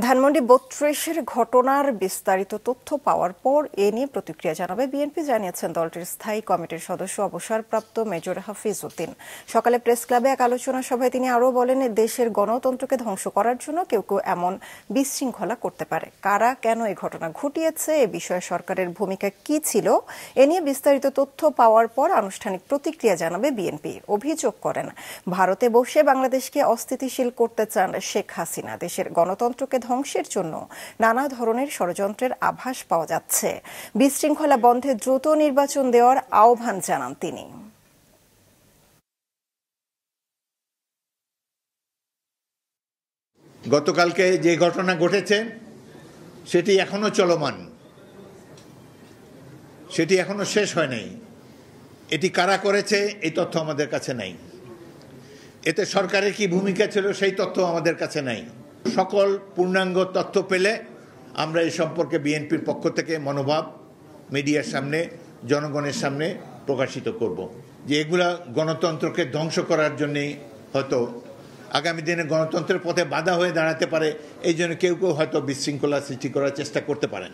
ধানমন্ডি ৩২-এর ঘটনার বিস্তারিত তথ্য পাওয়ার পর এ নিয়ে প্রতিক্রিয়া জানাবে বিএনপি, জানিয়েছেন দলটির স্থায়ী কমিটির সদস্য অবসরপ্রাপ্ত মেজর হাফিজ উদ্দিন। সকালে প্রেস ক্লাবে এক আলোচনা সভায় তিনি আরও বলেন, দেশের গণতন্ত্রকে ধ্বংস করার জন্য কেউ কেউ এমন বিশৃঙ্খলা করতে পারে। কারা কেন এই ঘটনা ঘটিয়েছে, এ বিষয়ে সরকারের ভূমিকা কি ছিল, এ নিয়ে বিস্তারিত তথ্য পাওয়ার পর আনুষ্ঠানিক প্রতিক্রিয়া জানাবে বিএনপি। অভিযোগ করেন, ভারতে বসে বাংলাদেশকে অস্থিতিশীল করতে চান শেখ হাসিনা। দেশের গণতন্ত্রকে ধ্বংসের জন্য নানা ধরনের ষড়যন্ত্রের আভাস পাওয়া যাচ্ছে। বিশৃঙ্খলা বন্ধে দ্রুত নির্বাচন দেওয়ার আহ্বান জানান তিনি। গতকালকে যে ঘটনা ঘটেছে সেটি এখনো চলমান, সেটি এখনো শেষ হয় নাই। এটি কারা করেছে এই তথ্য আমাদের কাছে নাই। এতে সরকারের কি ভূমিকা ছিল সেই তথ্য আমাদের কাছে নাই। সকল পূর্ণাঙ্গ তথ্য পেলে আমরা এই সম্পর্কে বিএনপির পক্ষ থেকে মনোভাব মিডিয়ার সামনে, জনগণের সামনে প্রকাশিত করব। যে এগুলা গণতন্ত্রকে ধ্বংস করার জন্যে হয়তো আগামী দিনে গণতন্ত্রের পথে বাধা হয়ে দাঁড়াতে পারে, এই জন্য কেউ কেউ হয়তো বিশৃঙ্খলা সৃষ্টি করার চেষ্টা করতে পারেন।